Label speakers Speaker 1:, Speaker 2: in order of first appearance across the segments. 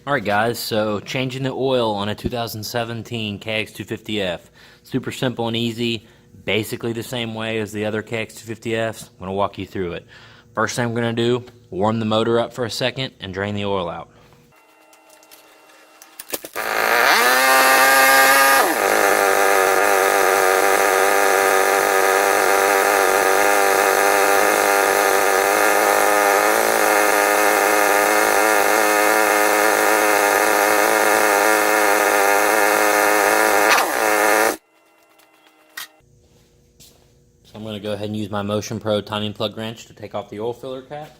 Speaker 1: Alright guys, so changing the oil on a 2017 KX250f. Super simple and easy, basically the same way as the other KX250fs. I'm going to walk you through it. First thing I'm going to do, warm the motor up for a second and drain the oil out. I'm going to go ahead and use my Motion Pro timing plug wrench to take off the oil filler cap.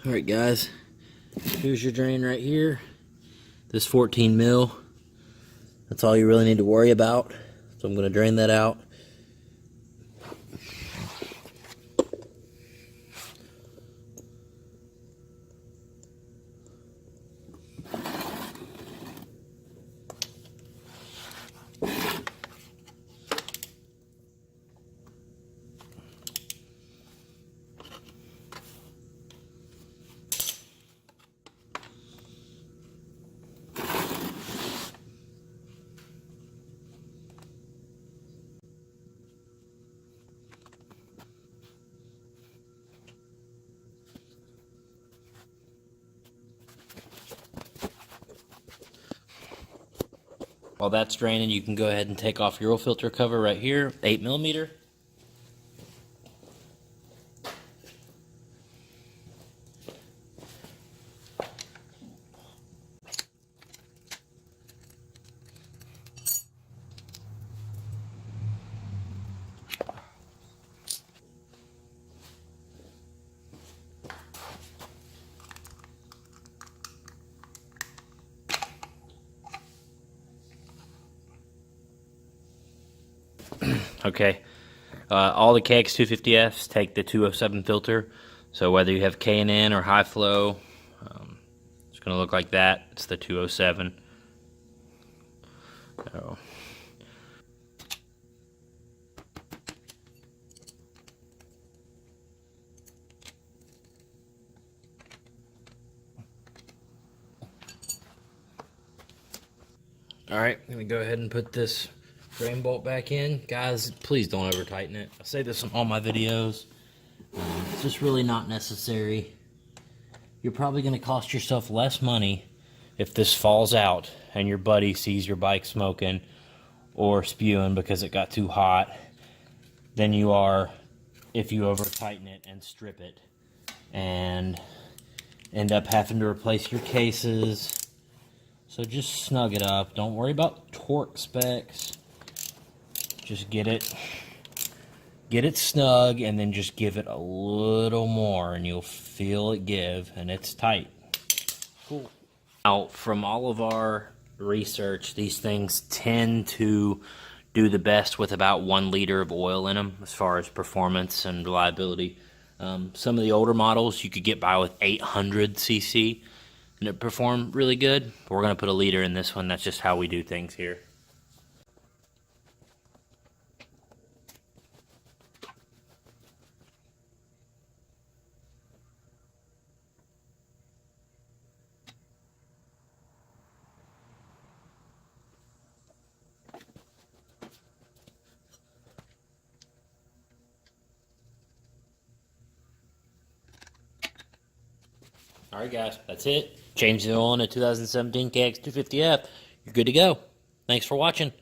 Speaker 1: Alright guys, here's your drain right here. This 14 mil. That's all you really need to worry about. So I'm going to drain that out. While that's draining, you can go ahead and take off your oil filter cover right here, 8mm. Okay, all the KX250Fs take the 207 filter, so whether you have K&N or high flow, it's going to look like that. It's the 207. So. Alright, I'm going to go ahead and put this drain bolt back in. Guys, please don't over tighten it. I say this in all my videos. It's just really not necessary. You're probably going to cost yourself less money if this falls out and your buddy sees your bike smoking or spewing because it got too hot than you are if you over tighten it and strip it and end up having to replace your cases. So just snug it up. Don't worry about torque specs. Just get it snug, and then just give it a little more, and you'll feel it give, and it's tight. Cool. Now, from all of our research, these things tend to do the best with about 1 liter of oil in them, as far as performance and reliability. Some of the older models you could get by with 800 cc, and it performed really good. But we're going to put a liter in this one. That's just how we do things here. Alright guys, that's it. Change the oil on a 2017 KX250F. You're good to go. Thanks for watching.